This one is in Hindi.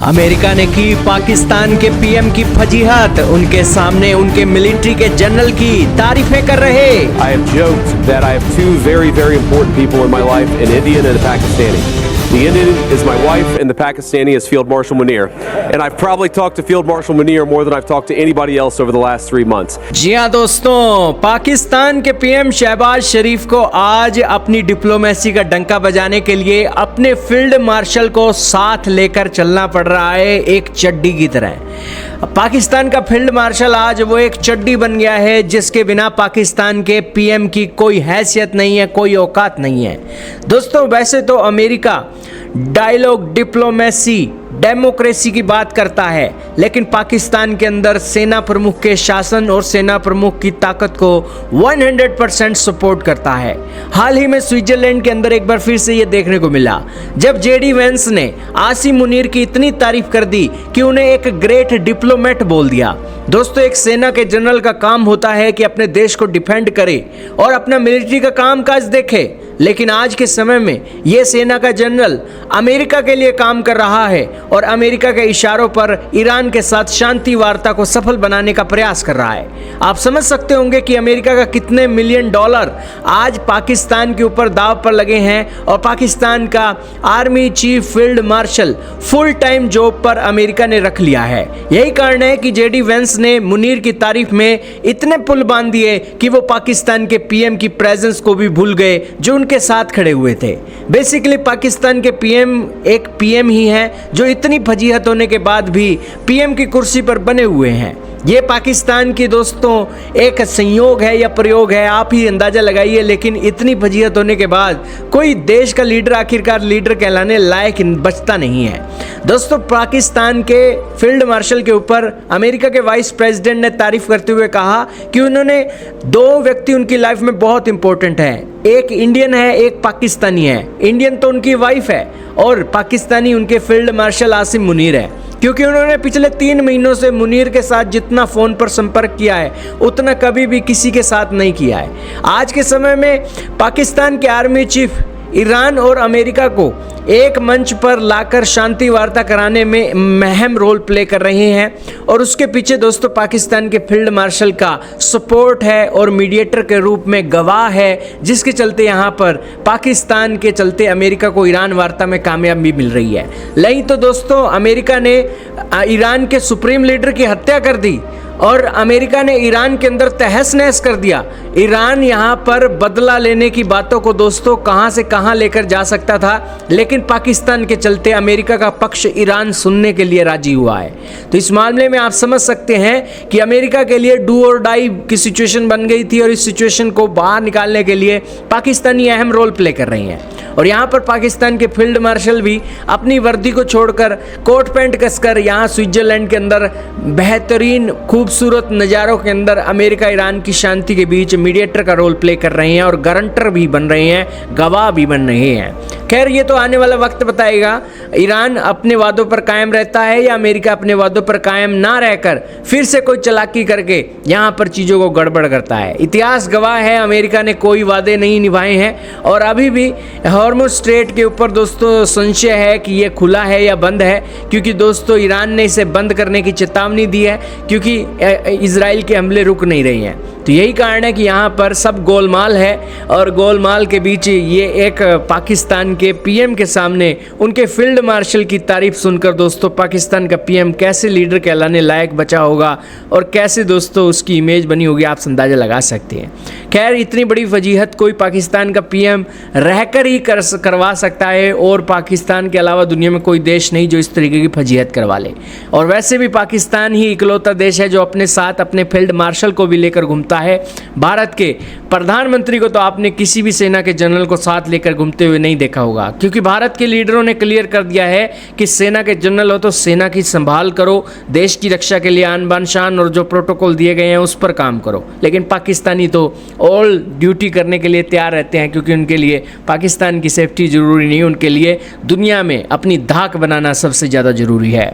अमेरिका ने की पाकिस्तान के पीएम की फजीहत, उनके सामने उनके मिलिट्री के जनरल की तारीफें कर रहे। I have joked that I have two very, very important people in my life, an Indian and a Pakistani. The Indian is my wife and the Pakistani is Field Marshal Munir. And I've probably talked to Field Marshal Munir more than I've talked to anybody else over the last 3 months. जी हाँ दोस्तों, पाकिस्तान के पीएम शहबाज शरीफ को आज अपनी डिप्लोमेसी का डंका बजाने के लिए अपने फील्ड मार्शल को साथ लेकर चलना पड़ रहा है एक चड्डी की तरह। पाकिस्तान का फील्ड मार्शल आज वो एक चड्डी बन गया है जिसके बिना पाकिस्तान के पीएम की कोई हैसियत नहीं है, कोई औकात नहीं है। दोस्तों वैसे तो अमेरिका डायलॉग, डिप्लोमेसी, डेमोक्रेसी की बात करता है, लेकिन पाकिस्तान के अंदर सेना प्रमुख के शासन और सेना प्रमुख की ताकत को 100% सपोर्ट करता है। हाल ही में स्विट्जरलैंड के अंदर एक बार फिर से ये देखने को मिला जब जेडी वेंस ने आसिम मुनीर की इतनी तारीफ कर दी कि उन्हें एक ग्रेट डिप्लोमेट बोल दिया। दोस्तों एक सेना के जनरल का काम होता है कि अपने देश को डिफेंड करे और अपना मिलिट्री का कामकाज देखे, लेकिन आज के समय में ये सेना का जनरल अमेरिका के लिए काम कर रहा है और अमेरिका के इशारों पर ईरान के साथ शांति वार्ता को सफल बनाने का प्रयास कर रहा है। आप समझ सकते होंगे कि अमेरिका का कितने मिलियन डॉलर आज पाकिस्तान के ऊपर दाव पर लगे हैं और पाकिस्तान का army chief field marshal full time job पर अमेरिका ने रख लिया है। यही कारण है कि जेडी वेंस ने मुनीर की तारीफ में इतने पुल बांध दिए कि वो पाकिस्तान के पीएम की प्रेजेंस को भी भूल गए जो उनके साथ खड़े हुए थे। बेसिकली पाकिस्तान के पीएम एक पीएम ही हैं जो इतनी फजीहत होने के बाद भी पीएम की कुर्सी पर बने हुए हैं। ये पाकिस्तान की दोस्तों एक संयोग है या प्रयोग है, आप ही अंदाजा लगाइए, लेकिन इतनी फजीहत होने के बाद कोई देश का लीडर आखिरकार लीडर कहलाने लायक बचता नहीं है। दोस्तों पाकिस्तान के फील्ड मार्शल के ऊपर अमेरिका के वाइस प्रेसिडेंट ने तारीफ करते हुए कहा कि उन्होंने दो व्यक्ति उनकी लाइफ में बहुत इंपॉर्टेंट हैं, एक इंडियन है, एक पाकिस्तानी है। इंडियन तो उनकी वाइफ है और पाकिस्तानी उनके फील्ड मार्शल आसिम मुनीर है, क्योंकि उन्होंने पिछले 3 महीनों से मुनीर के साथ जितना फ़ोन पर संपर्क किया है उतना कभी भी किसी के साथ नहीं किया है। आज के समय में पाकिस्तान के आर्मी चीफ ईरान और अमेरिका को एक मंच पर लाकर शांति वार्ता कराने में अहम रोल प्ले कर रहे हैं और उसके पीछे दोस्तों पाकिस्तान के फील्ड मार्शल का सपोर्ट है और मीडिएटर के रूप में गवाह है, जिसके चलते यहाँ पर पाकिस्तान के चलते अमेरिका को ईरान वार्ता में कामयाबी मिल रही है। नहीं तो दोस्तों अमेरिका ने ईरान के सुप्रीम लीडर की हत्या कर दी और अमेरिका ने ईरान के अंदर तहस नहस कर दिया। ईरान यहाँ पर बदला लेने की बातों को दोस्तों कहाँ से कहाँ लेकर जा सकता था, लेकिन पाकिस्तान के चलते अमेरिका का पक्ष ईरान सुनने के लिए राजी हुआ है। तो इस मामले में आप समझ सकते हैं कि अमेरिका के लिए डू और डाई की सिचुएशन बन गई थी और इस सिचुएशन को बाहर निकालने के लिए पाकिस्तानी अहम रोल प्ले कर रही हैं। और यहाँ पर पाकिस्तान के फील्ड मार्शल भी अपनी वर्दी को छोड़कर कोट पैंट कसकर यहाँ स्विट्जरलैंड के अंदर बेहतरीन खूबसूरत नज़ारों के अंदर अमेरिका ईरान की शांति के बीच मीडिएटर का रोल प्ले कर रहे हैं और गारंटर भी बन रहे हैं, गवाह भी बन रहे हैं। खैर ये तो आने वाला वक्त बताएगा ईरान अपने वादों पर कायम रहता है या अमेरिका अपने वादों पर कायम ना रहकर फिर से कोई चालाकी करके यहाँ पर चीज़ों को गड़बड़ करता है। इतिहास गवाह है, अमेरिका ने कोई वादे नहीं निभाए हैं और अभी भी हॉर्मुज़ स्ट्रेट के ऊपर दोस्तों संशय है कि ये खुला है या बंद है, क्योंकि दोस्तों ईरान ने इसे बंद करने की चेतावनी दी है क्योंकि इजराइल के हमले रुक नहीं रहे हैं। तो यही कारण है कि यहाँ पर सब गोलमाल है और गोलमाल के बीच ये एक पाकिस्तान के पीएम के सामने उनके फील्ड मार्शल की तारीफ सुनकर दोस्तों पाकिस्तान का पीएम कैसे लीडर कहलाने लायक बचा होगा और कैसे दोस्तों उसकी इमेज बनी होगी, आप अंदाजा लगा सकते हैं। खैर इतनी बड़ी फजीहत कोई पाकिस्तान का पीएम रहकर ही करवा सकता है और पाकिस्तान के अलावा दुनिया में कोई देश नहीं जो इस तरीके की फजीहत करवा ले। और वैसे भी पाकिस्तान ही इकलौता देश है जो अपने साथ अपने फील्ड मार्शल को भी लेकर घूमता है। भारत के प्रधानमंत्री को तो आपने किसी भी सेना के जनरल को साथ लेकर घूमते हुए नहीं देखा होगा, क्योंकि भारत के लीडरों ने क्लियर कर दिया है कि सेना के जनरल हो तो सेना की संभाल करो, देश की रक्षा के लिए आन बान शान और जो प्रोटोकॉल दिए गए हैं उस पर काम करो। लेकिन पाकिस्तानी तो ऑल ड्यूटी करने के लिए तैयार रहते हैं, क्योंकि उनके लिए पाकिस्तान की सेफ्टी जरूरी नहीं, उनके लिए दुनिया में अपनी धाक बनाना सबसे ज़्यादा जरूरी है।